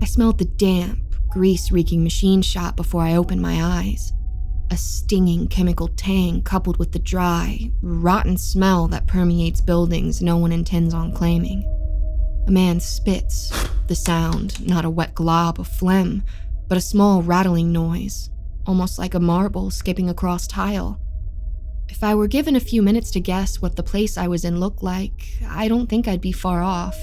I smelled the damp, grease-reeking machine shop before I opened my eyes. A stinging chemical tang coupled with the dry, rotten smell that permeates buildings no one intends on claiming. A man spits, the sound not a wet glob of phlegm, but a small rattling noise, almost like a marble skipping across tile. If I were given a few minutes to guess what the place I was in looked like, I don't think I'd be far off.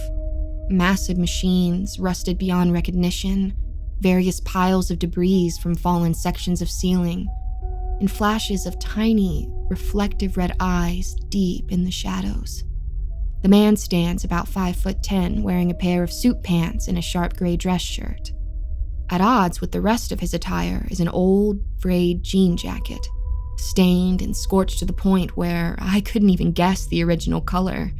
Massive machines, rusted beyond recognition, various piles of debris from fallen sections of ceiling, and flashes of tiny, reflective red eyes deep in the shadows. The man stands about 5'10", wearing a pair of suit pants and a sharp gray dress shirt. At odds with the rest of his attire is an old, frayed jean jacket, stained and scorched to the point where I couldn't even guess the original color,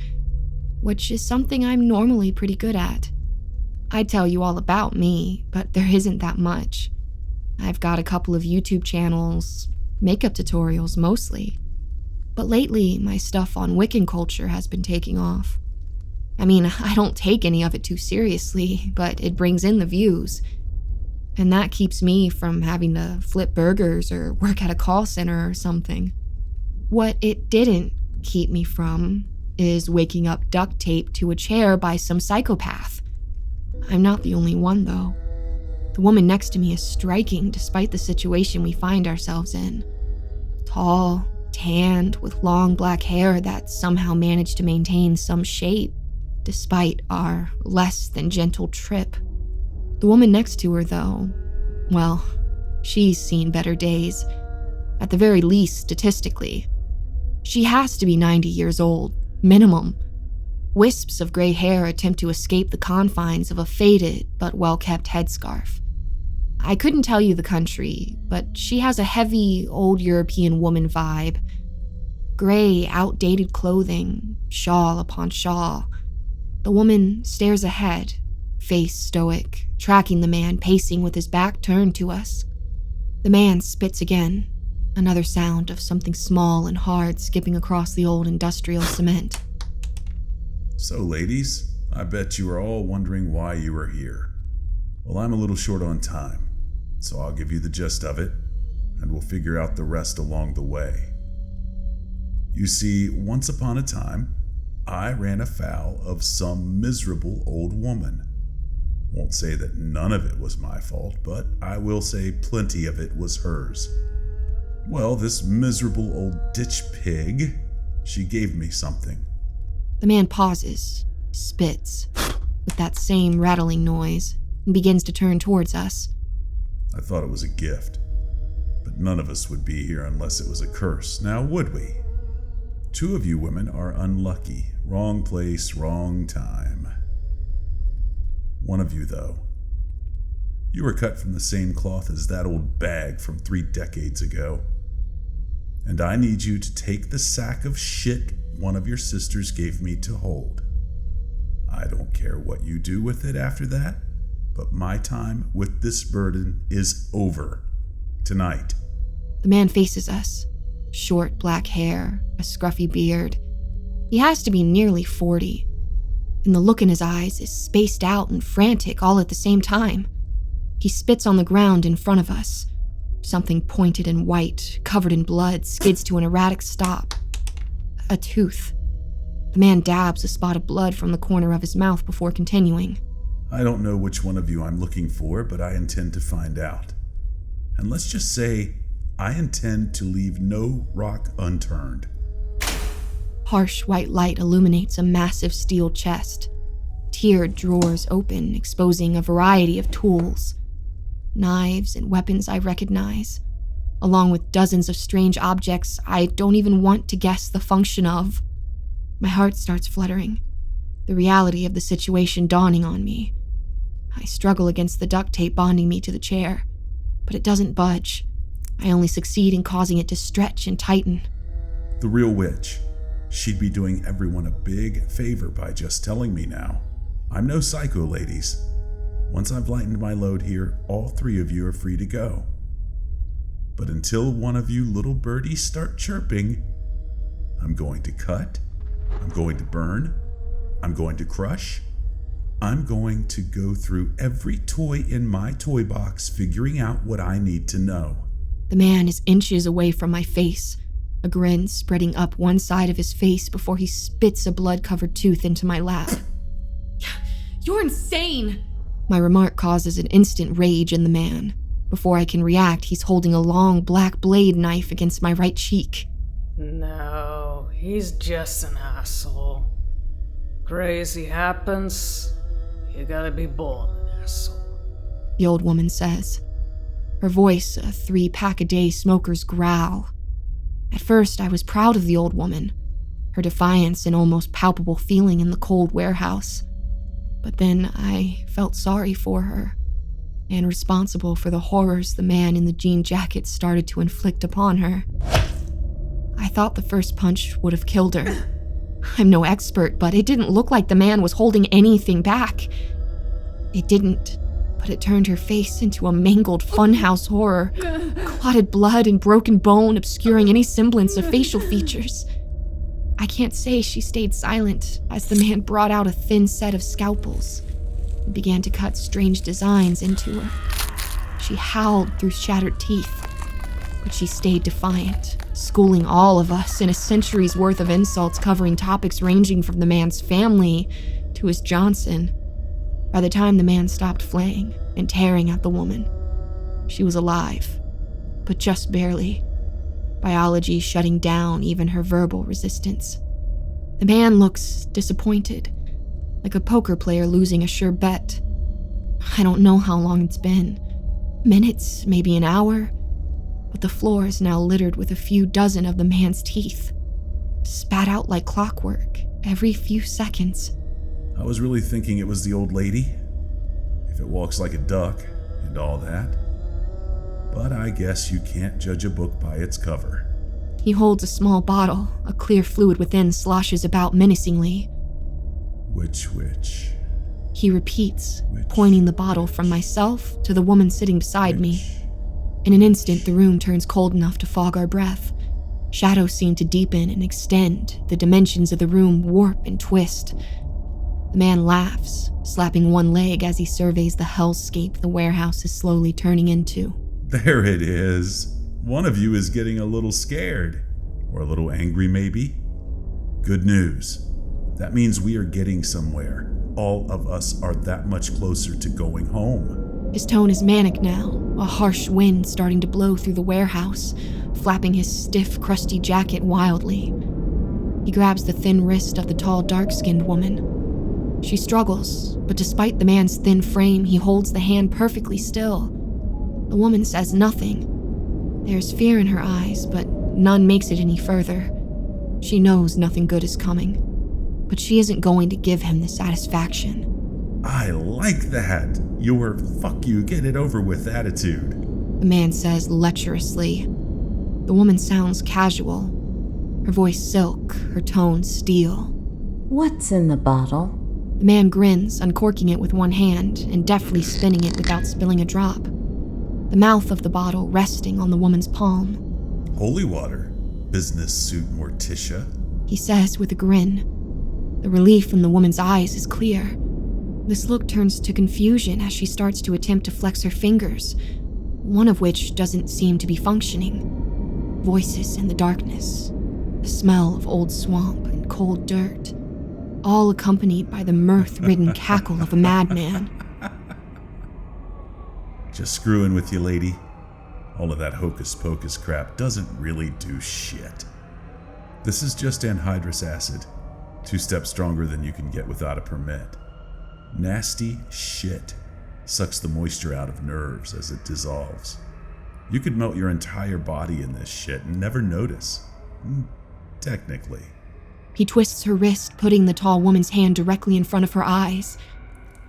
which is something I'm normally pretty good at. I'd tell you all about me, but there isn't that much. I've got a couple of YouTube channels, makeup tutorials mostly. But lately, my stuff on Wiccan culture has been taking off. I mean, I don't take any of it too seriously, but it brings in the views. And that keeps me from having to flip burgers or work at a call center or something. What it didn't keep me from is waking up duct taped to a chair by some psychopath. I'm not the only one, though. The woman next to me is striking despite the situation we find ourselves in. Tall, tanned, with long black hair that somehow managed to maintain some shape, despite our less than gentle trip. The woman next to her, though, well, she's seen better days. At the very least, statistically. She has to be 90 years old, minimum. Wisps of gray hair attempt to escape the confines of a faded but well-kept headscarf. I couldn't tell you the country, but she has a heavy, old European woman vibe. Gray, outdated clothing, shawl upon shawl. The woman stares ahead, face stoic, tracking the man pacing with his back turned to us. The man spits again, another sound of something small and hard skipping across the old industrial cement. So, ladies, I bet you are all wondering why you are here. Well, I'm a little short on time, so I'll give you the gist of it, and we'll figure out the rest along the way. You see, once upon a time, I ran afoul of some miserable old woman. Won't say that none of it was my fault, but I will say plenty of it was hers. Well, this miserable old ditch pig, she gave me something. The man pauses, spits, with that same rattling noise, and begins to turn towards us. I thought it was a gift, but none of us would be here unless it was a curse, now would we? 2 of you women are unlucky. Wrong place, wrong time. 1 of you, though. You were cut from the same cloth as that old bag from 3 decades ago. And I need you to take the sack of shit one of your sisters gave me to hold. I don't care what you do with it after that, but my time with this burden is over. Tonight. The man faces us. Short black hair, a scruffy beard. He has to be nearly 40. And the look in his eyes is spaced out and frantic all at the same time. He spits on the ground in front of us. Something pointed and white, covered in blood, skids to an erratic stop. A tooth. The man dabs a spot of blood from the corner of his mouth before continuing. I don't know which one of you I'm looking for, but I intend to find out. And let's just say, I intend to leave no rock unturned. Harsh white light illuminates a massive steel chest. Tiered drawers open, exposing a variety of tools. Knives and weapons I recognize, along with dozens of strange objects I don't even want to guess the function of. My heart starts fluttering, the reality of the situation dawning on me. I struggle against the duct tape bonding me to the chair, but it doesn't budge. I only succeed in causing it to stretch and tighten. The real witch. She'd be doing everyone a big favor by just telling me now. I'm no psycho, ladies. Once I've lightened my load here, all 3 of you are free to go. But until one of you little birdies start chirping, I'm going to cut, I'm going to burn, I'm going to crush, I'm going to go through every toy in my toy box, figuring out what I need to know. The man is inches away from my face, a grin spreading up one side of his face before he spits a blood-covered tooth into my lap. You're insane! My remark causes an instant rage in the man. Before I can react, he's holding a long black blade knife against my right cheek. No, he's just an asshole. Crazy happens, you gotta be born an asshole. The old woman says. Her voice a 3-pack-a-day smoker's growl. At first, I was proud of the old woman, her defiance and almost palpable feeling in the cold warehouse. But then I felt sorry for her, and responsible for the horrors the man in the jean jacket started to inflict upon her. I thought the first punch would have killed her. I'm no expert, but it didn't look like the man was holding anything back. It didn't, but it turned her face into a mangled funhouse horror, clotted blood and broken bone obscuring any semblance of facial features. I can't say she stayed silent as the man brought out a thin set of scalpels and began to cut strange designs into her. She howled through shattered teeth, but she stayed defiant, schooling all of us in a century's worth of insults covering topics ranging from the man's family to his Johnson. By the time the man stopped flaying and tearing at the woman, she was alive, but just barely. Biology shutting down even her verbal resistance. The man looks disappointed, like a poker player losing a sure bet. I don't know how long it's been. Minutes, maybe an hour. But the floor is now littered with a few dozen of the man's teeth, spat out like clockwork every few seconds. I was really thinking it was the old lady, if it walks like a duck and all that. But I guess you can't judge a book by its cover. He holds a small bottle, a clear fluid within sloshes about menacingly. Which? He repeats, pointing the bottle from myself to the woman sitting beside me. In an instant, the room turns cold enough to fog our breath. Shadows seem to deepen and extend, the dimensions of the room warp and twist. The man laughs, slapping one leg as he surveys the hellscape the warehouse is slowly turning into. There it is. One of you is getting a little scared. Or a little angry, maybe. Good news. That means we are getting somewhere. All of us are that much closer to going home. His tone is manic now, a harsh wind starting to blow through the warehouse, flapping his stiff, crusty jacket wildly. He grabs the thin wrist of the tall, dark-skinned woman. She struggles, but despite the man's thin frame, he holds the hand perfectly still. The woman says nothing. There's fear in her eyes, but none makes it any further. She knows nothing good is coming, but she isn't going to give him the satisfaction. I like that. Your fuck you, get it over with attitude. The man says lecherously. The woman sounds casual, her voice silk, her tone steel. What's in the bottle? The man grins, uncorking it with one hand and deftly spinning it without spilling a drop. The mouth of the bottle resting on the woman's palm. Holy water, business suit Morticia, he says with a grin. The relief in the woman's eyes is clear. This look turns to confusion as she starts to attempt to flex her fingers, one of which doesn't seem to be functioning. Voices in the darkness, the smell of old swamp and cold dirt, all accompanied by the mirth-ridden cackle of a madman. Just screwing with you, lady. All of that hocus-pocus crap doesn't really do shit. This is just anhydrous acid, 2 steps stronger than you can get without a permit. Nasty shit. Sucks the moisture out of nerves as it dissolves. You could melt your entire body in this shit and never notice. Technically. He twists her wrist, putting the tall woman's hand directly in front of her eyes.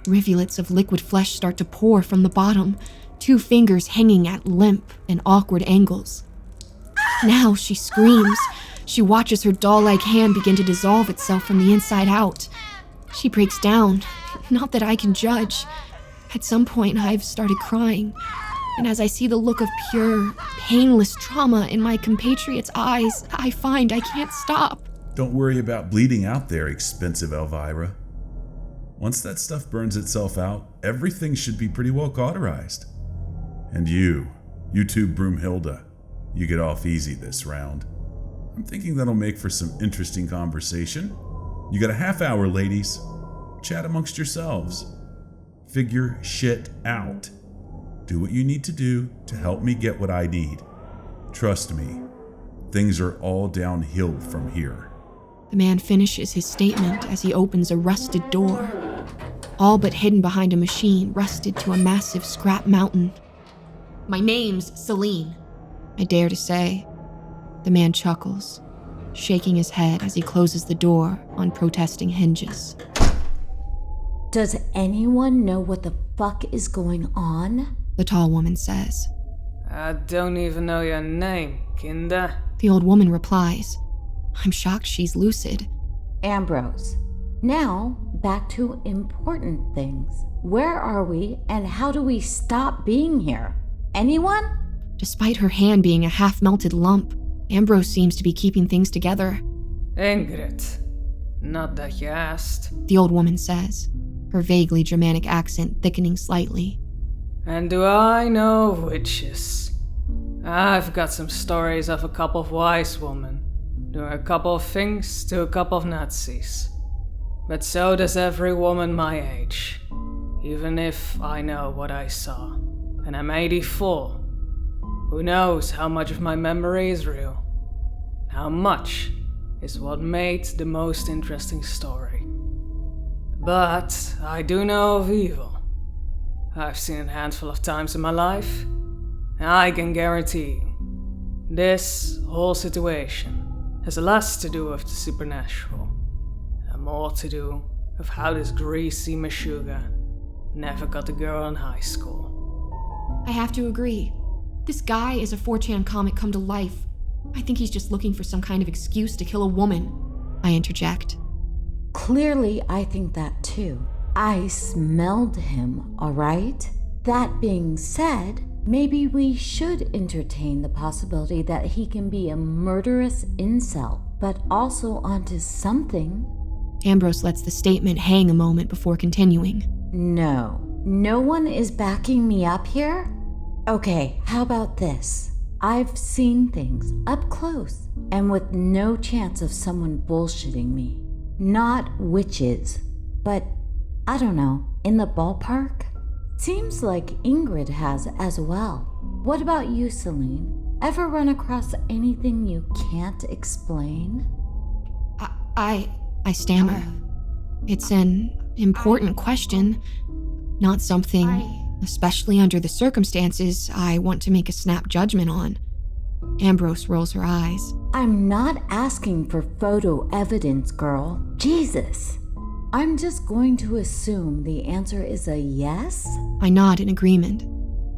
Rivulets of liquid flesh start to pour from the bottom, 2 fingers hanging at limp and awkward angles. Now she screams. She watches her doll-like hand begin to dissolve itself from the inside out. She breaks down. Not that I can judge. At some point, I've started crying, and as I see the look of pure, painless trauma in my compatriot's eyes, I find I can't stop. Don't worry about bleeding out there, expensive Elvira. Once that stuff burns itself out, everything should be pretty well cauterized. And you two Broomhilda, you get off easy this round. I'm thinking that'll make for some interesting conversation. You got a half hour, ladies. Chat amongst yourselves. Figure shit out. Do what you need to do to help me get what I need. Trust me, things are all downhill from here. The man finishes his statement as he opens a rusted door. All but hidden behind a machine rusted to a massive scrap mountain. "My name's Celine," I dare to say. The man chuckles, shaking his head as he closes the door on protesting hinges. Does anyone know what the fuck is going on? The tall woman says. I don't even know your name, Kinder. The old woman replies. I'm shocked she's lucid. Ambrose. Now, back to important things. Where are we and how do we stop being here? Anyone? Despite her hand being a half-melted lump, Ambrose seems to be keeping things together. Ingrid. Not that you asked. The old woman says, her vaguely Germanic accent thickening slightly. And do I know witches? I've got some stories of a couple of wise women doing a couple of things to a couple of Nazis. But so does every woman my age, even if I know what I saw. And I'm 84. Who knows how much of my memory is real? How much is what made the most interesting story? But I do know of evil. I've seen it a handful of times in my life, and I can guarantee you, this whole situation has less to do with the supernatural, and more to do with how this greasy Meshuggah never got a girl in high school. I have to agree. This guy is a 4chan comic come to life. I think he's just looking for some kind of excuse to kill a woman. I interject. Clearly, I think that too. I smelled him, all right? That being said, maybe we should entertain the possibility that he can be a murderous incel, but also onto something. Ambrose lets the statement hang a moment before continuing. No one is backing me up here? Okay, how about this? I've seen things up close and with no chance of someone bullshitting me. Not witches, but I don't know, in the ballpark? Seems like Ingrid has as well. What about you, Celine? Ever run across anything you can't explain? I stammer. It's an important question, not something, especially under the circumstances, I want to make a snap judgment on. Ambrose rolls her eyes. I'm not asking for photo evidence, girl. Jesus. I'm just going to assume the answer is a yes? I nod in agreement.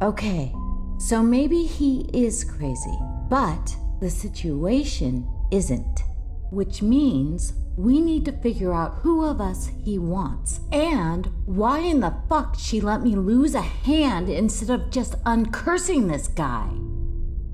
Okay, so maybe he is crazy, but the situation isn't. Which means we need to figure out who of us he wants. And why in the fuck she let me lose a hand instead of just uncursing this guy?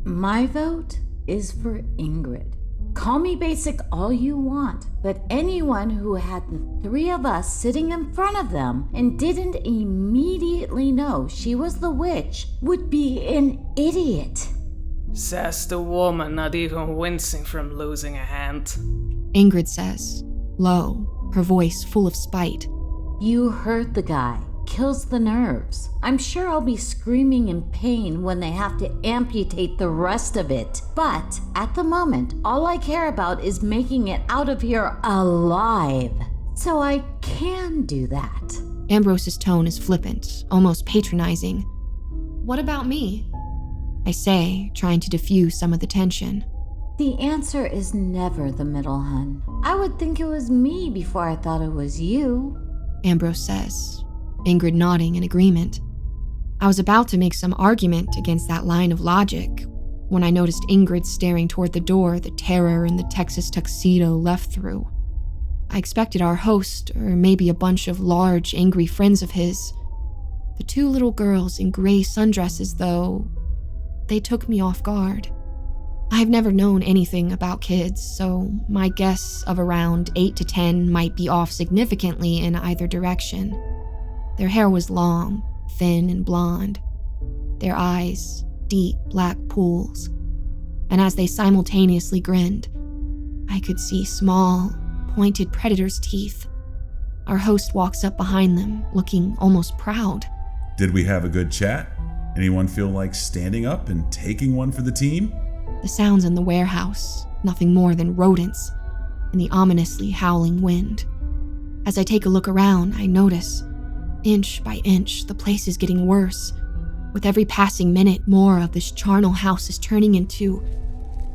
My vote is for Ingrid. Call me basic all you want, but anyone who had the three of us sitting in front of them and didn't immediately know she was the witch would be an idiot. Says the woman not even wincing from losing a hand. Ingrid says, low, her voice full of spite. You heard the guy. Kills the nerves. I'm sure I'll be screaming in pain when they have to amputate the rest of it. But at the moment, all I care about is making it out of here alive. So I can do that. Ambrose's tone is flippant, almost patronizing. What about me? I say, trying to diffuse some of the tension. The answer is never the middle, hun. I would think it was me before I thought it was you. Ambrose says, Ingrid nodding in agreement. I was about to make some argument against that line of logic when I noticed Ingrid staring toward the door the terror in the Texas tuxedo left through. I expected our host, or maybe a bunch of large, angry friends of his. The two little girls in gray sundresses, though, they took me off guard. I've never known anything about kids, so my guess of around 8 to 10 might be off significantly in either direction. Their hair was long, thin, and blonde. Their eyes, deep black pools. And as they simultaneously grinned, I could see small, pointed predator's teeth. Our host walks up behind them, looking almost proud. Did we have a good chat? Anyone feel like standing up and taking one for the team? The sounds in the warehouse, nothing more than rodents, and the ominously howling wind. As I take a look around, I notice, inch by inch, the place is getting worse. With every passing minute, more of this charnel house is turning into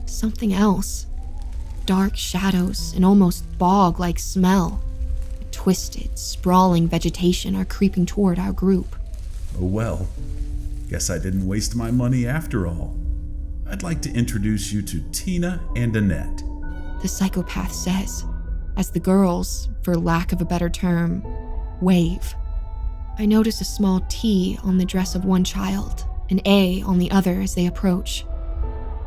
something else. Dark shadows, an almost bog-like smell. Twisted, sprawling vegetation are creeping toward our group. Oh well, guess I didn't waste my money after all. I'd like to introduce you to Tina and Annette. The psychopath says, as the girls, for lack of a better term, wave. I notice a small T on the dress of one child, an A on the other as they approach.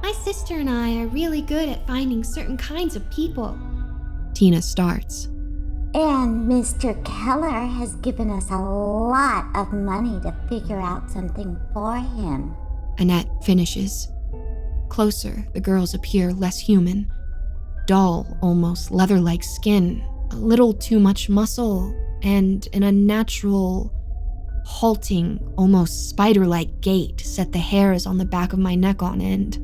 My sister and I are really good at finding certain kinds of people. Tina starts. And Mr. Keller has given us a lot of money to figure out something for him. Annette finishes. Closer, the girls appear less human. Dull, almost leather-like skin, a little too much muscle, and an unnatural, halting, almost spider-like gait set the hairs on the back of my neck on end.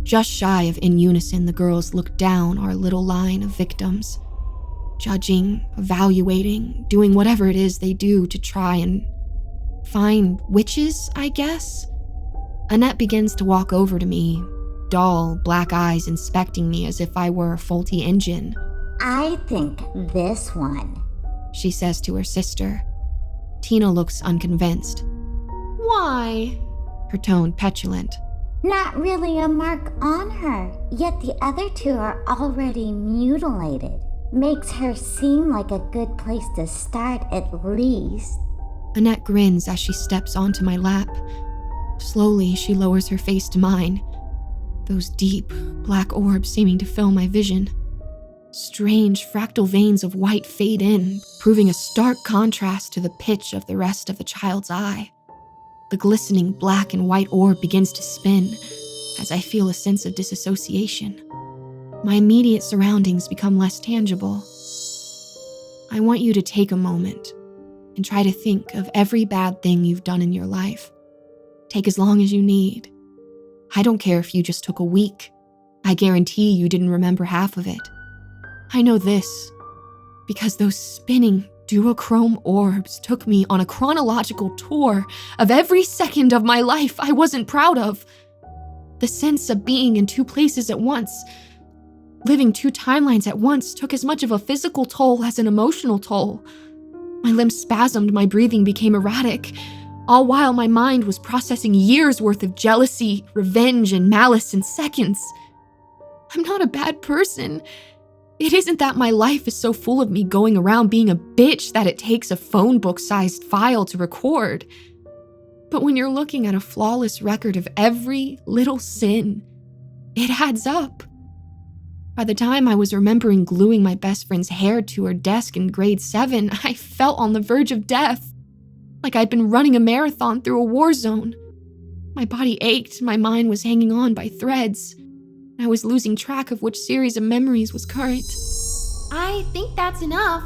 Just shy of in unison, the girls look down our little line of victims. Judging, evaluating, doing whatever it is they do to try and find witches, I guess. Annette begins to walk over to me, dull, black eyes inspecting me as if I were a faulty engine. I think this one, she says to her sister. Tina looks unconvinced. Why? Her tone petulant. Not really a mark on her, yet the other two are already mutilated. Makes her seem like a good place to start at least. Annette grins as she steps onto my lap. Slowly, she lowers her face to mine, those deep, black orbs seeming to fill my vision. Strange fractal veins of white fade in, proving a stark contrast to the pitch of the rest of the child's eye. The glistening black and white orb begins to spin as I feel a sense of disassociation. My immediate surroundings become less tangible. I want you to take a moment and try to think of every bad thing you've done in your life. Take as long as you need. I don't care if you just took a week. I guarantee you didn't remember half of it. I know this because those spinning duochrome orbs took me on a chronological tour of every second of my life I wasn't proud of. The sense of being in two places at once, living two timelines at once, took as much of a physical toll as an emotional toll. My limbs spasmed, my breathing became erratic, all while my mind was processing years' worth of jealousy, revenge, and malice in seconds. I'm not a bad person. It isn't that my life is so full of me going around being a bitch that it takes a phone book-sized file to record. But when you're looking at a flawless record of every little sin, it adds up. By the time I was remembering gluing my best friend's hair to her desk in grade 7, I felt on the verge of death, like I'd been running a marathon through a war zone. My body ached, my mind was hanging on by threads. I was losing track of which series of memories was current. I think that's enough.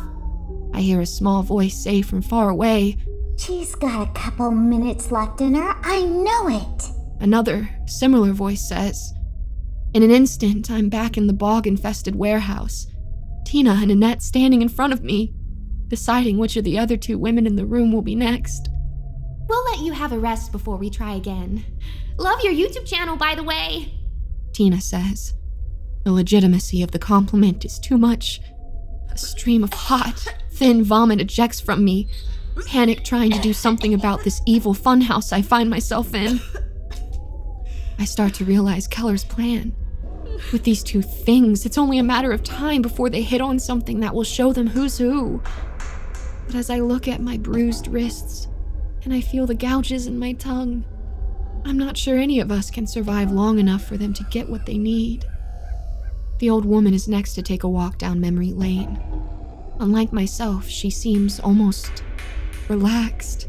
I hear a small voice say from far away. She's got a couple minutes left in her, I know it. Another, similar voice says. In an instant, I'm back in the bog-infested warehouse. Tina and Annette standing in front of me, deciding which of the other two women in the room will be next. We'll let you have a rest before we try again. Love your YouTube channel, by the way. Tina says. The legitimacy of the compliment is too much. A stream of hot, thin vomit ejects from me, panic trying to do something about this evil funhouse I find myself in. I start to realize Keller's plan. With these two things, it's only a matter of time before they hit on something that will show them who's who. But as I look at my bruised wrists, and I feel the gouges in my tongue, I'm not sure any of us can survive long enough for them to get what they need. The old woman is next to take a walk down memory lane. Unlike myself, she seems almost relaxed.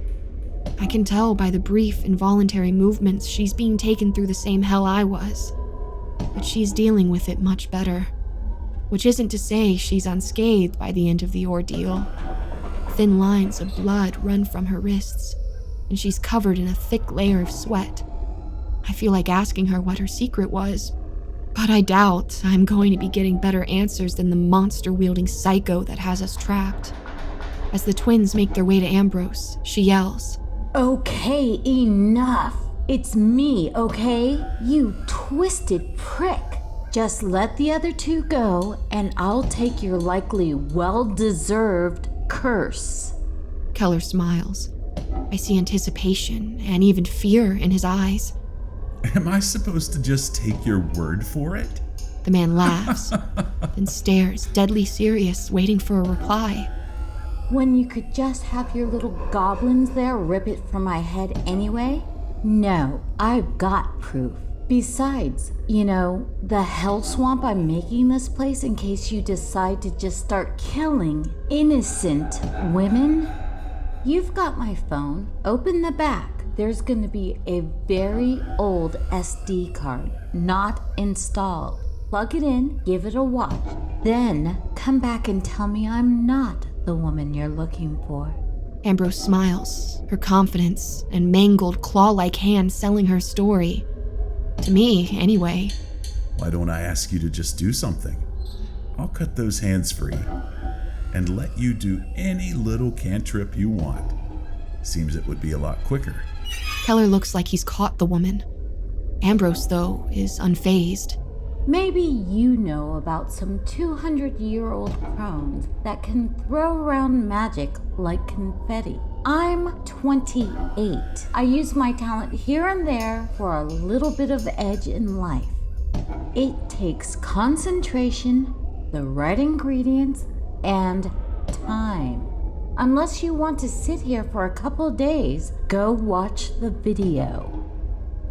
I can tell by the brief, involuntary movements she's being taken through the same hell I was. But she's dealing with it much better. Which isn't to say she's unscathed by the end of the ordeal. Thin lines of blood run from her wrists, and she's covered in a thick layer of sweat. I feel like asking her what her secret was, but I doubt I'm going to be getting better answers than the monster-wielding psycho that has us trapped. As the twins make their way to Ambrose, she yells, Okay, enough. It's me, okay? You twisted prick. Just let the other two go, and I'll take your likely well-deserved curse. Keller smiles. I see anticipation and even fear in his eyes. Am I supposed to just take your word for it? The man laughs, then stares, deadly serious, waiting for a reply. When you could just have your little goblins there rip it from my head anyway? No, I've got proof. Besides, the hell swamp I'm making this place in case you decide to just start killing innocent women. You've got my phone. Open the back. There's going to be a very old SD card, not installed. Plug it in, give it a watch. Then come back and tell me I'm not the woman you're looking for. Ambrose smiles, her confidence and mangled claw-like hand selling her story. To me, anyway. Why don't I ask you to just do something? I'll cut those hands free and let you do any little cantrip you want. Seems it would be a lot quicker. Keller looks like he's caught the woman. Ambrose, though, is unfazed. Maybe you know about some 200-year-old crones that can throw around magic like confetti. I'm 28. I use my talent here and there for a little bit of edge in life. It takes concentration, the right ingredients, and time. Unless you want to sit here for a couple days, go watch the video.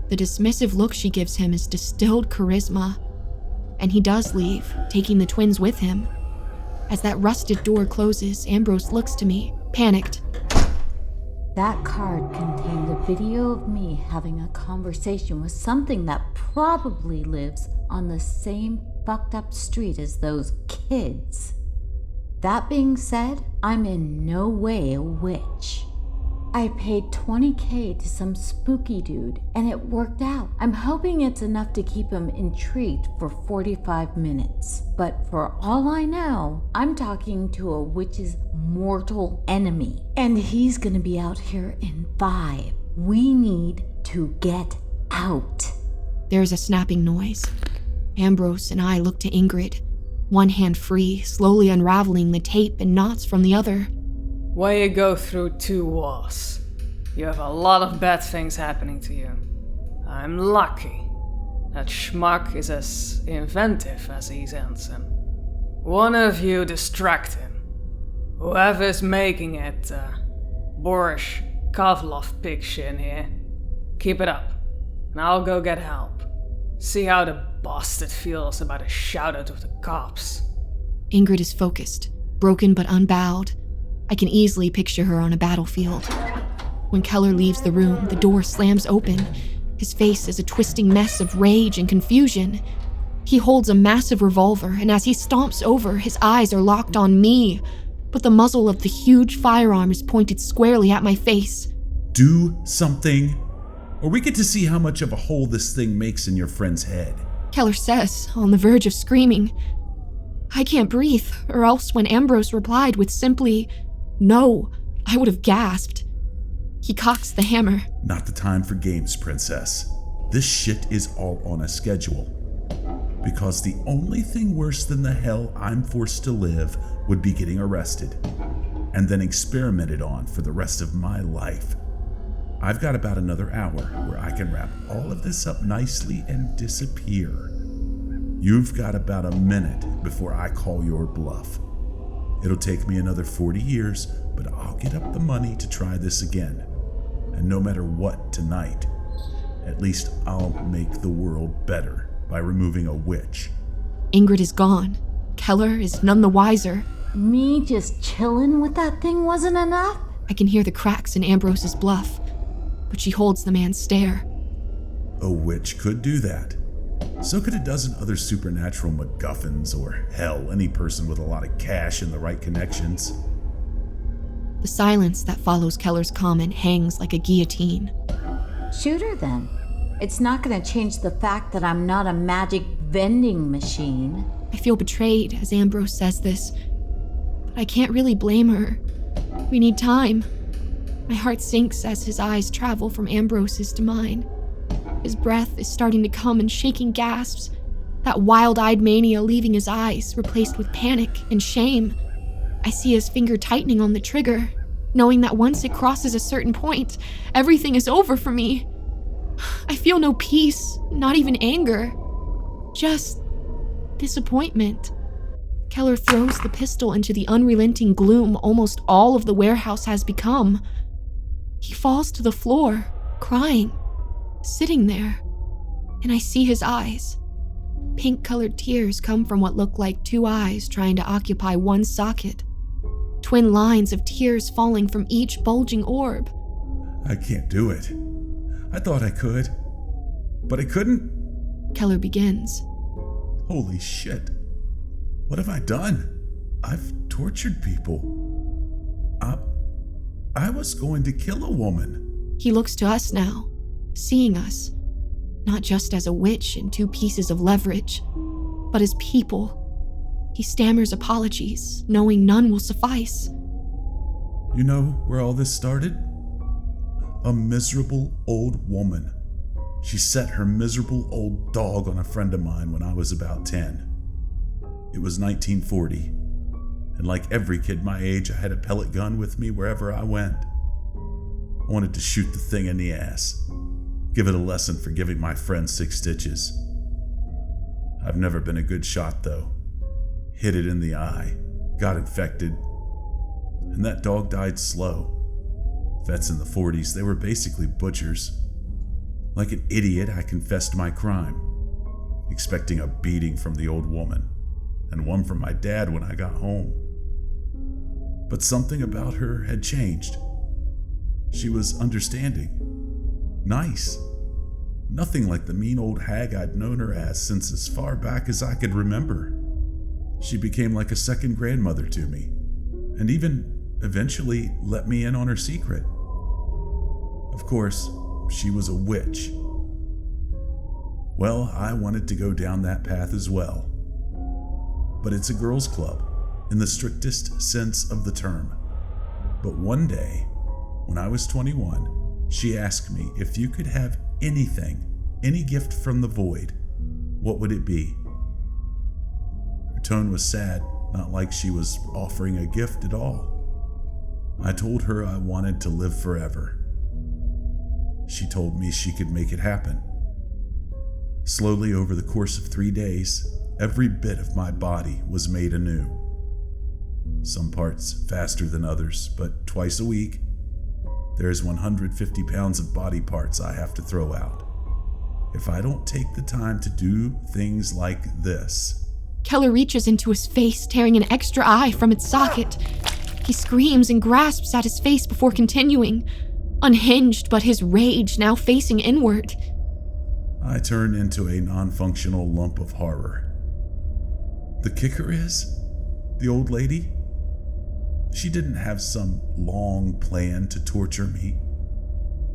The dismissive look she gives him is distilled charisma. And he does leave, taking the twins with him. As that rusted door closes, Ambrose looks to me, panicked. That card contained a video of me having a conversation with something that probably lives on the same fucked up street as those kids. That being said, I'm in no way a witch. I paid $20,000 to some spooky dude, and it worked out. I'm hoping it's enough to keep him intrigued for 45 minutes. But for all I know, I'm talking to a witch's mortal enemy. And he's gonna be out here in 5. We need to get out. There's a snapping noise. Ambrose and I look to Ingrid, one hand free, slowly unraveling the tape and knots from the other. When you go through 2 wars, you have a lot of bad things happening to you. I'm lucky. That schmuck is as inventive as he's handsome. One of you distract him. Whoever's making it, Boris Kavlov pig shit in here, keep it up, and I'll go get help. See how the bastard feels about a shout-out of the cops. Ingrid is focused, broken but unbowed. I can easily picture her on a battlefield. When Keller leaves the room, the door slams open. His face is a twisting mess of rage and confusion. He holds a massive revolver, and as he stomps over, his eyes are locked on me. But the muzzle of the huge firearm is pointed squarely at my face. Do something, or we get to see how much of a hole this thing makes in your friend's head. Keller says, on the verge of screaming. I can't breathe, or else when Ambrose replied with simply, "No," I would have gasped. He cocks the hammer. Not the time for games, princess. This shit is all on a schedule. Because the only thing worse than the hell I'm forced to live would be getting arrested, and then experimented on for the rest of my life. I've got about another hour where I can wrap all of this up nicely and disappear. You've got about a minute before I call your bluff. It'll take me another 40 years, but I'll get up the money to try this again. And no matter what tonight, At least I'll make the world better by removing a witch. Ingrid is gone. Keller is none the wiser. Me just chilling with that thing wasn't enough? I can hear the cracks in Ambrose's bluff, but she holds the man's stare. A witch could do that. So could a dozen other supernatural MacGuffins, or hell, any person with a lot of cash and the right connections. The silence that follows Keller's comment hangs like a guillotine. Shoot her then. It's not gonna change the fact that I'm not a magic vending machine. I feel betrayed as Ambrose says this, but I can't really blame her. We need time. My heart sinks as his eyes travel from Ambrose's to mine. His breath is starting to come in shaking gasps, that wild-eyed mania leaving his eyes, replaced with panic and shame. I see his finger tightening on the trigger, knowing that once it crosses a certain point, everything is over for me. I feel no peace, not even anger, just disappointment. Keller throws the pistol into the unrelenting gloom almost all of the warehouse has become. He falls to the floor, crying, sitting there, and I see his eyes. Pink-colored tears come from what look like two eyes trying to occupy one socket. Twin lines of tears falling from each bulging orb. I can't do it. I thought I could, but I couldn't. Keller begins. Holy shit. What have I done? I've tortured people. I was going to kill a woman. He looks to us now, seeing us, not just as a witch and two pieces of leverage, but as people. He stammers apologies, knowing none will suffice. You know where all this started? A miserable old woman. She set her miserable old dog on a friend of mine when I was about 10. It was 1940, and like every kid my age, I had a pellet gun with me wherever I went. I wanted to shoot the thing in the ass, give it a lesson for giving my friend 6 stitches. I've never been a good shot though. Hit it in the eye, got infected, and that dog died slow. Vets in the 40s, they were basically butchers. Like an idiot, I confessed my crime, expecting a beating from the old woman, and one from my dad when I got home. But something about her had changed. She was understanding, nice, nothing like the mean old hag I'd known her as since as far back as I could remember. She became like a second grandmother to me, and even eventually let me in on her secret. Of course, she was a witch. Well, I wanted to go down that path as well. But it's a girls' club, in the strictest sense of the term. But one day, when I was 21, she asked me if you could have anything, any gift from the void, what would it be? Her tone was sad, not like she was offering a gift at all. I told her I wanted to live forever. She told me she could make it happen. Slowly over the course of 3 days, every bit of my body was made anew. Some parts faster than others, but twice a week, there's 150 pounds of body parts I have to throw out. If I don't take the time to do things like this. Keller reaches into his face, tearing an extra eye from its socket. He screams and grasps at his face before continuing, unhinged but his rage now facing inward. I turn into a non-functional lump of horror. The kicker is, the old lady, she didn't have some long plan to torture me.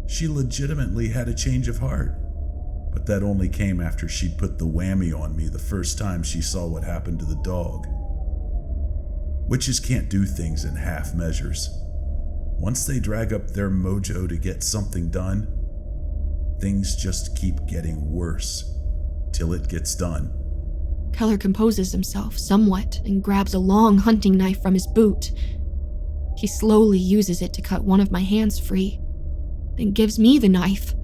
She legitimately had a change of heart, but that only came after she'd put the whammy on me the first time she saw what happened to the dog. Witches can't do things in half measures. Once they drag up their mojo to get something done, things just keep getting worse till it gets done. Keller composes himself somewhat and grabs a long hunting knife from his boot. He slowly uses it to cut one of my hands free, then gives me the knife.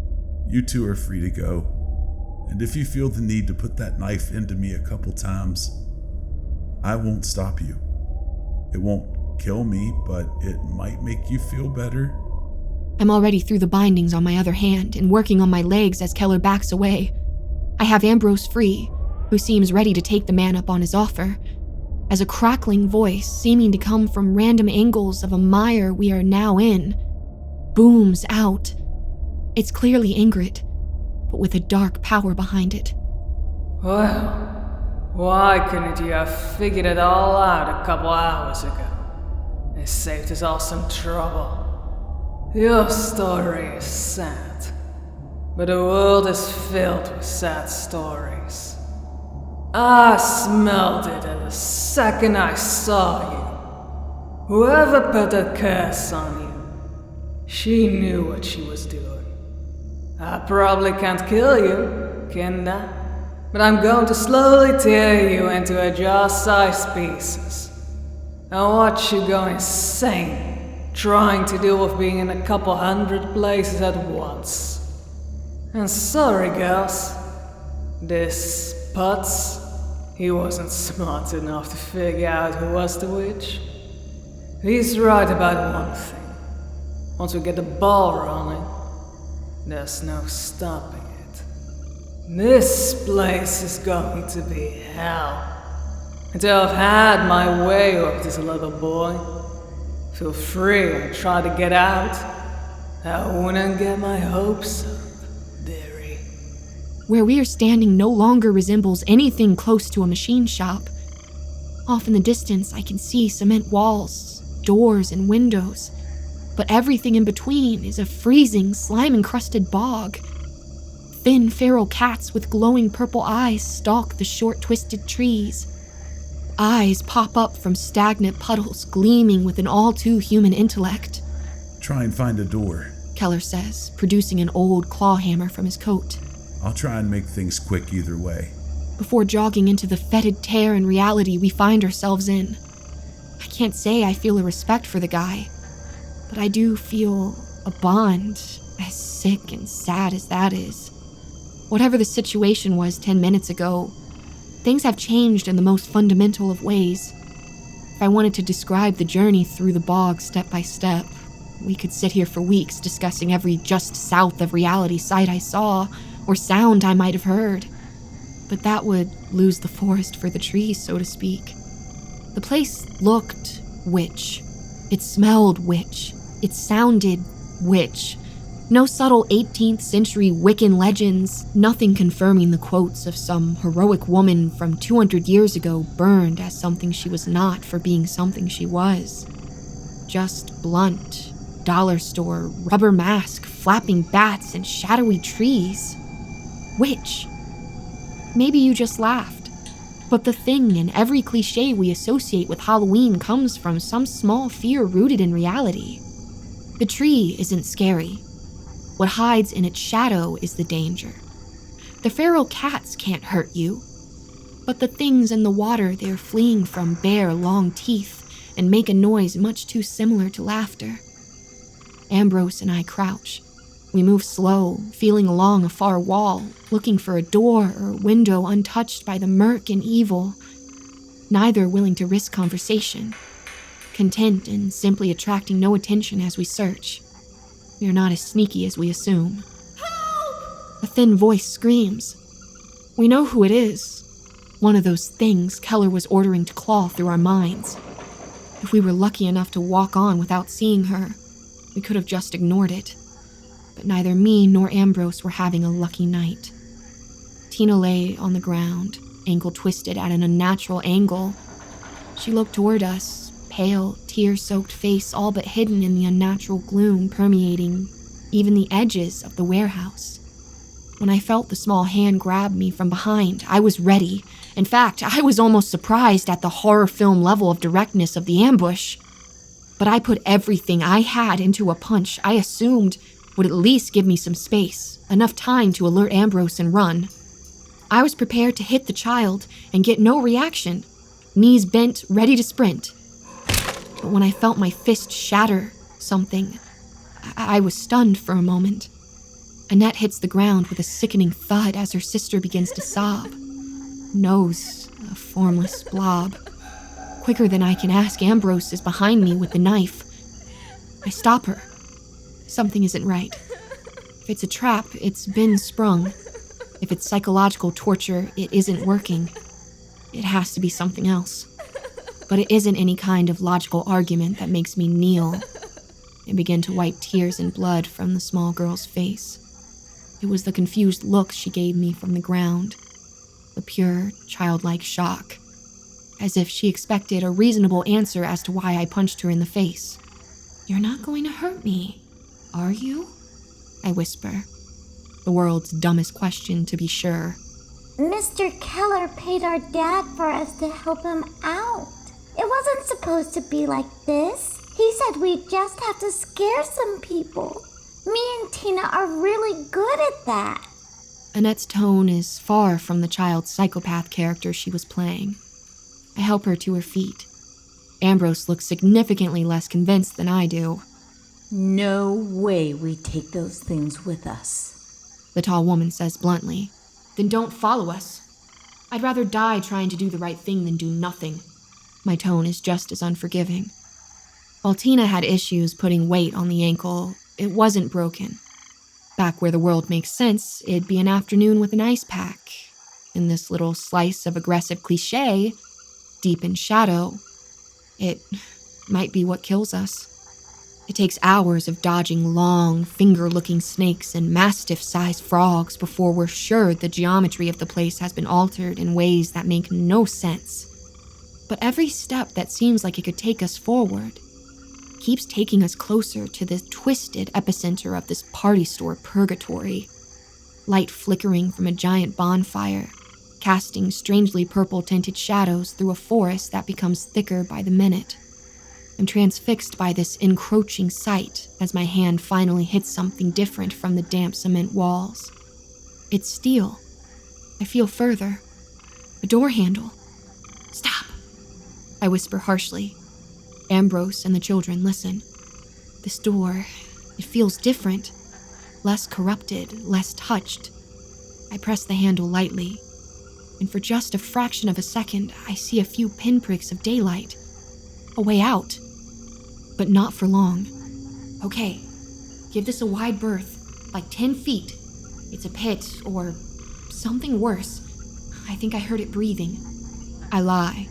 You two are free to go, and if you feel the need to put that knife into me a couple times, I won't stop you. It won't kill me, but it might make you feel better. I'm already through the bindings on my other hand and working on my legs as Keller backs away. I have Ambrose free, who seems ready to take the man up on his offer, as a crackling voice, seeming to come from random angles of a mire we are now in, booms out. It's clearly Ingrid, but with a dark power behind it. Well, why couldn't you have figured it all out a couple hours ago? It saved us all some trouble. Your story is sad, but the world is filled with sad stories. I smelled it the second I saw you. Whoever put that curse on you, she knew what she was doing. I probably can't kill you, can I? But I'm going to slowly tear you into a jar-sized pieces. And watch you go insane, trying to deal with being in a couple hundred places at once. And sorry, girls. This Putz, he wasn't smart enough to figure out who was the witch. He's right about one thing. Once we get the ball rolling, there's no stopping it. This place is going to be hell. Until I've had my way with this little boy, feel free and try to get out. I wouldn't get my hopes up. Where we are standing no longer resembles anything close to a machine shop. Off in the distance, I can see cement walls, doors, and windows, but everything in between is a freezing, slime-encrusted bog. Thin, feral cats with glowing purple eyes stalk the short, twisted trees. Eyes pop up from stagnant puddles, gleaming with an all-too-human intellect. Try and find a door, Keller says, producing an old claw hammer from his coat. I'll try and make things quick either way. Before jogging into the fetid tear and reality we find ourselves in. I can't say I feel a respect for the guy, but I do feel a bond, as sick and sad as that is. Whatever the situation was 10 minutes ago, things have changed in the most fundamental of ways. If I wanted to describe the journey through the bog step by step, we could sit here for weeks discussing every just south of reality sight I saw, or sound I might have heard. But that would lose the forest for the trees, so to speak. The place looked witch. It smelled witch. It sounded witch. No subtle 18th century Wiccan legends, nothing confirming the quotes of some heroic woman from 200 years ago burned as something she was not for being something she was. Just blunt, dollar store, rubber mask, flapping bats, and shadowy trees. Witch. Maybe you just laughed. But the thing in every cliche we associate with Halloween comes from some small fear rooted in reality. The tree isn't scary. What hides in its shadow is the danger. The feral cats can't hurt you. But the things in the water they're fleeing from bear long teeth and make a noise much too similar to laughter. Ambrose and I crouch. We move slow, feeling along a far wall, looking for a door or window untouched by the murk and evil, neither willing to risk conversation, content in simply attracting no attention as we search. We are not as sneaky as we assume. Help! A thin voice screams. We know who it is. One of those things Keller was ordering to claw through our minds. If we were lucky enough to walk on without seeing her, we could have just ignored it. But neither me nor Ambrose were having a lucky night. Tina lay on the ground, ankle twisted at an unnatural angle. She looked toward us, pale, tear-soaked face all but hidden in the unnatural gloom permeating even the edges of the warehouse. When I felt the small hand grab me from behind, I was ready. In fact, I was almost surprised at the horror film level of directness of the ambush. But I put everything I had into a punch I assumed would at least give me some space, enough time to alert Ambrose and run. I was prepared to hit the child and get no reaction, knees bent, ready to sprint. But when I felt my fist shatter something, I was stunned for a moment. Annette hits the ground with a sickening thud as her sister begins to sob. Nose, a formless blob. Quicker than I can ask, Ambrose is behind me with the knife. I stop her. Something isn't right. If it's a trap, it's been sprung. If it's psychological torture, it isn't working. It has to be something else. But it isn't any kind of logical argument that makes me kneel and begin to wipe tears and blood from the small girl's face. It was the confused look she gave me from the ground, the pure, childlike shock, as if she expected a reasonable answer as to why I punched her in the face. "You're not going to hurt me, are you?" I whisper. The world's dumbest question, to be sure. Mr. Keller paid our dad for us to help him out. It wasn't supposed to be like this. He said we just have to scare some people. Me and Tina are really good at that. Annette's tone is far from the child psychopath character she was playing. I help her to her feet. Ambrose looks significantly less convinced than I do. No way we take those things with us, The tall woman says bluntly. "Then don't follow us. I'd rather die trying to do the right thing than do nothing." My tone is just as unforgiving. While Tina had issues putting weight on the ankle, it wasn't broken. Back where the world makes sense, it'd be an afternoon with an ice pack. In this little slice of aggressive cliché, deep in shadow, it might be what kills us. It takes hours of dodging long, finger-looking snakes and mastiff-sized frogs before we're sure the geometry of the place has been altered in ways that make no sense. But every step that seems like it could take us forward keeps taking us closer to the twisted epicenter of this party store purgatory. Light flickering from a giant bonfire, casting strangely purple-tinted shadows through a forest that becomes thicker by the minute. I'm transfixed by this encroaching sight as my hand finally hits something different from the damp cement walls. It's steel. I feel further. A door handle. "Stop!" I whisper harshly. Ambrose and the children listen. This door, it feels different. Less corrupted, less touched. I press the handle lightly, and for just a fraction of a second, I see a few pinpricks of daylight. A way out. But not for long. "Okay, give this a wide berth, like 10 feet. It's a pit, or something worse. I think I heard it breathing." I lie,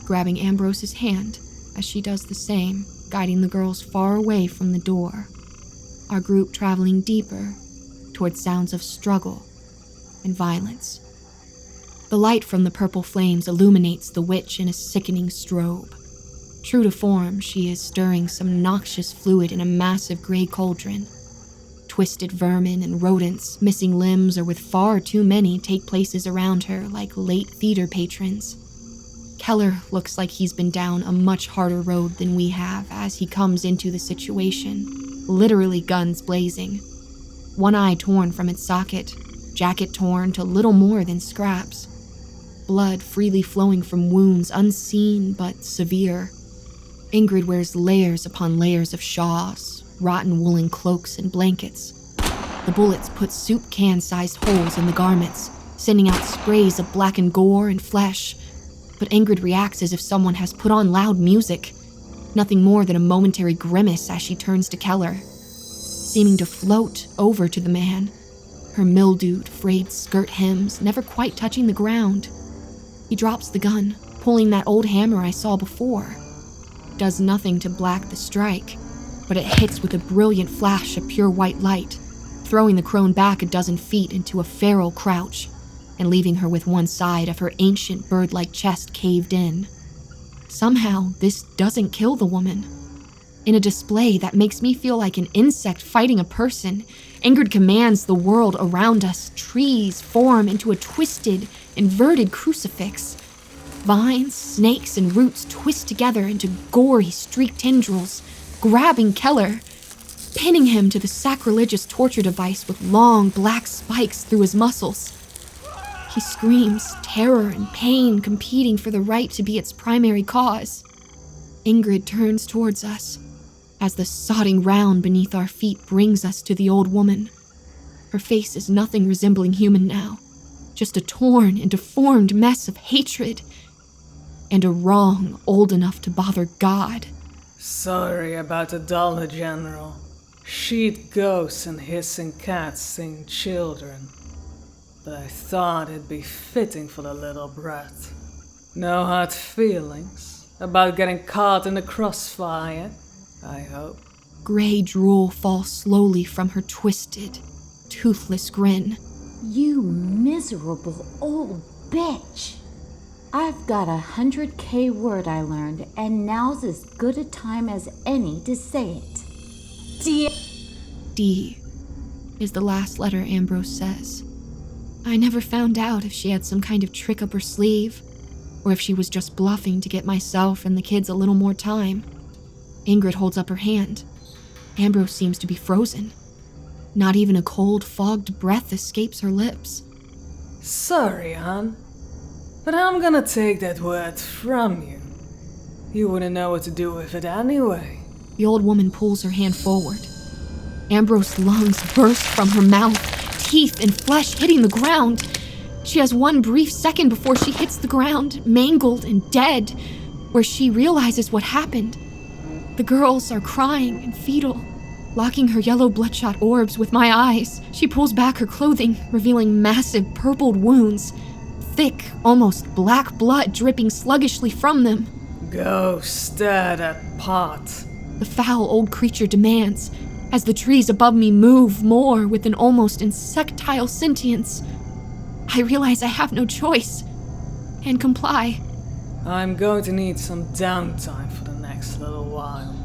grabbing Ambrose's hand as she does the same, guiding the girls far away from the door. Our group traveling deeper towards sounds of struggle and violence. The light from the purple flames illuminates the witch in a sickening strobe. True to form, she is stirring some noxious fluid in a massive gray cauldron. Twisted vermin and rodents, missing limbs or with far too many, take places around her like late theater patrons. Keller looks like he's been down a much harder road than we have as he comes into the situation, literally guns blazing. One eye torn from its socket, jacket torn to little more than scraps. Blood freely flowing from wounds unseen but severe. Ingrid wears layers upon layers of shawls, rotten woolen cloaks and blankets. The bullets put soup can-sized holes in the garments, sending out sprays of blackened gore and flesh. But Ingrid reacts as if someone has put on loud music, nothing more than a momentary grimace as she turns to Keller, seeming to float over to the man, her mildewed, frayed skirt hems never quite touching the ground. He drops the gun, pulling that old hammer I saw before. Does nothing to black the strike, but it hits with a brilliant flash of pure white light, throwing the crone back a dozen feet into a feral crouch, and leaving her with one side of her ancient bird-like chest caved in. Somehow, this doesn't kill the woman. In a display that makes me feel like an insect fighting a person, Ingrid commands the world around us. Trees form into a twisted, inverted crucifix. Vines, snakes, and roots twist together into gory, streaked tendrils, grabbing Keller, pinning him to the sacrilegious torture device with long, black spikes through his muscles. He screams, terror and pain competing for the right to be its primary cause. Ingrid turns towards us as the sodding round beneath our feet brings us to the old woman. Her face is nothing resembling human now, just a torn and deformed mess of hatred and a wrong old enough to bother God. Sorry about the dollar, General. She'd ghosts and hissing cats sing children. But I thought it'd be fitting for the little brat. No hard feelings about getting caught in the crossfire, I hope. Gray drool falls slowly from her twisted, toothless grin. You miserable old bitch. I've got 100K word I learned, and now's as good a time as any to say it. D is the last letter Ambrose says. I never found out if she had some kind of trick up her sleeve, or if she was just bluffing to get myself and the kids a little more time. Ingrid holds up her hand. Ambrose seems to be frozen. Not even a cold, fogged breath escapes her lips. Sorry, hon, but I'm gonna take that word from you. You wouldn't know what to do with it anyway. The old woman pulls her hand forward. Ambrose's lungs burst from her mouth, teeth and flesh hitting the ground. She has one brief second before she hits the ground, mangled and dead, where she realizes what happened. The girls are crying and fetal, locking her yellow bloodshot orbs with my eyes. She pulls back her clothing, revealing massive purpled wounds, thick, almost black blood dripping sluggishly from them. Go stir that pot. The foul old creature demands, as the trees above me move more with an almost insectile sentience. I realize I have no choice, and comply. I'm going to need some downtime for the next little while,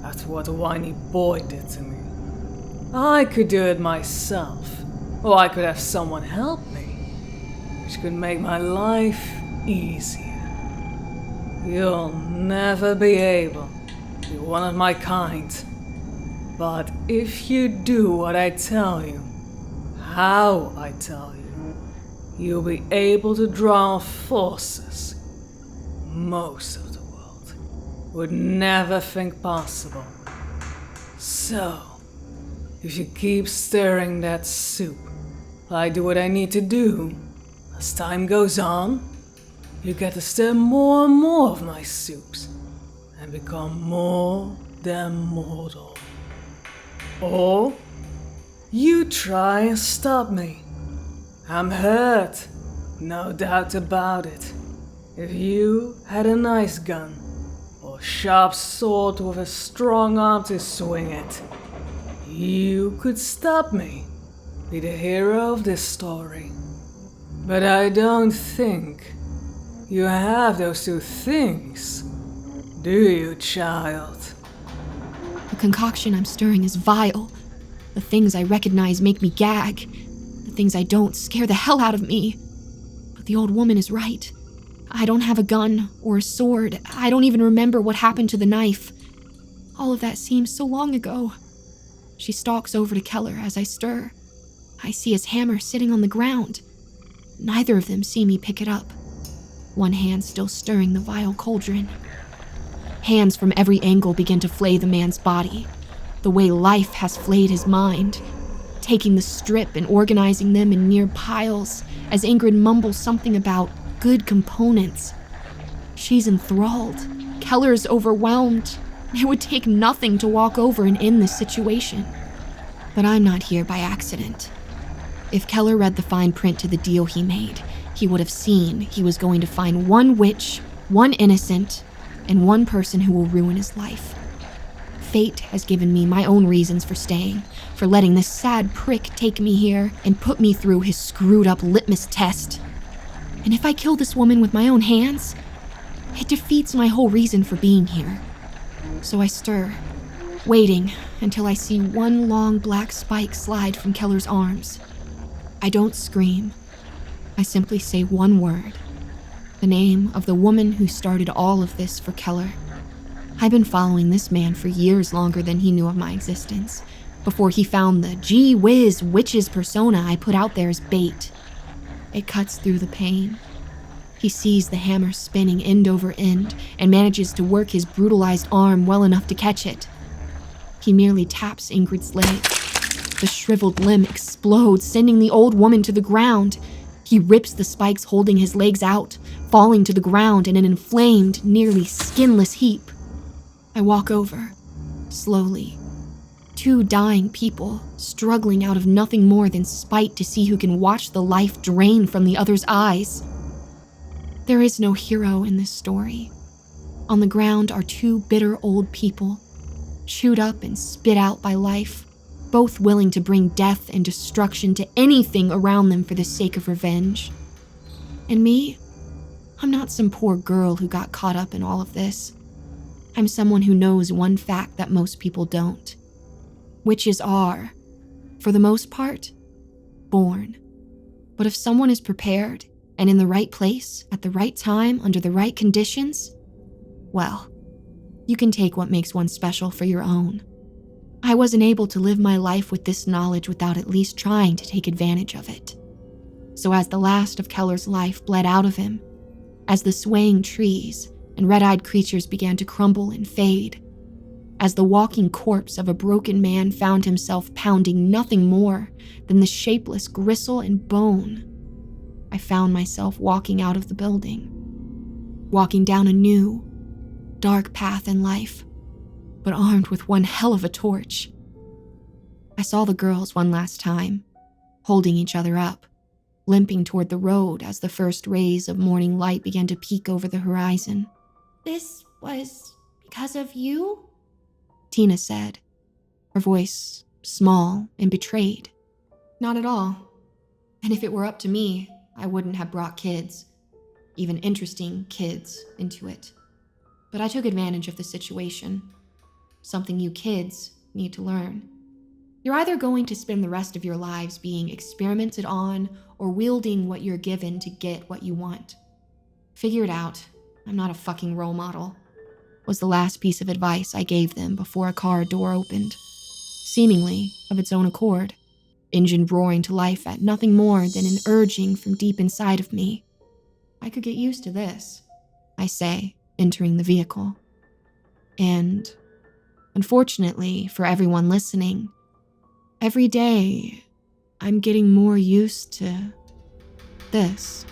after what a whiny boy did to me. I could do it myself, or I could have someone help me, which could make my life easier. You'll never be able to be one of my kind, but if you do what I tell you, how I tell you, you'll be able to draw forces most of the world would never think possible. So, if you keep stirring that soup, I do what I need to do. As time goes on, you get to stir more and more of my soups and become more than mortal. Or you try and stop me. I'm hurt, no doubt about it. If you had a nice gun, or sharp sword with a strong arm to swing it, you could stop me, be the hero of this story. But I don't think you have those two things, do you, child? The concoction I'm stirring is vile. The things I recognize make me gag. The things I don't scare the hell out of me. But the old woman is right. I don't have a gun or a sword. I don't even remember what happened to the knife. All of that seems so long ago. She stalks over to Keller as I stir. I see his hammer sitting on the ground. Neither of them see me pick it up. One hand still stirring the vile cauldron. Hands from every angle begin to flay the man's body, the way life has flayed his mind, taking the strip and organizing them in near piles as Ingrid mumbles something about good components. She's enthralled. Keller's overwhelmed. It would take nothing to walk over and end this situation. But I'm not here by accident. If Keller read the fine print to the deal he made, he would have seen he was going to find one witch, one innocent, and one person who will ruin his life. Fate has given me my own reasons for staying, for letting this sad prick take me here and put me through his screwed-up litmus test. And if I kill this woman with my own hands, it defeats my whole reason for being here. So I stir, waiting until I see one long black spike slide from Keller's arms. I don't scream. I simply say one word. The name of the woman who started all of this for Keller. I've been following this man for years longer than he knew of my existence, before he found the gee whiz witches persona I put out there as bait. It cuts through the pain. He sees the hammer spinning end over end and manages to work his brutalized arm well enough to catch it. He merely taps Ingrid's leg. The shriveled limb explodes, sending the old woman to the ground. He rips the spikes holding his legs out, falling to the ground in an inflamed, nearly skinless heap. I walk over, slowly, 2 dying people struggling out of nothing more than spite to see who can watch the life drain from the other's eyes. There is no hero in this story. On the ground are 2 bitter old people, chewed up and spit out by life, both willing to bring death and destruction to anything around them for the sake of revenge. And me? I'm not some poor girl who got caught up in all of this. I'm someone who knows one fact that most people don't. Witches are, for the most part, born. But if someone is prepared and in the right place at the right time under the right conditions, well, you can take what makes one special for your own. I wasn't able to live my life with this knowledge without at least trying to take advantage of it. So as the last of Keller's life bled out of him, as the swaying trees and red-eyed creatures began to crumble and fade, as the walking corpse of a broken man found himself pounding nothing more than the shapeless gristle and bone, I found myself walking out of the building, walking down a new, dark path in life, but armed with one hell of a torch. I saw the girls one last time, holding each other up, limping toward the road as the first rays of morning light began to peek over the horizon. This was because of you? Tina said, her voice small and betrayed. Not at all. And if it were up to me, I wouldn't have brought kids, even interesting kids, into it. But I took advantage of the situation. Something you kids need to learn. You're either going to spend the rest of your lives being experimented on or wielding what you're given to get what you want. Figure it out. I'm not a fucking role model, was the last piece of advice I gave them before a car door opened, seemingly of its own accord, engine roaring to life at nothing more than an urging from deep inside of me. I could get used to this, I say, entering the vehicle. And, unfortunately for everyone listening, every day I'm getting more used to this.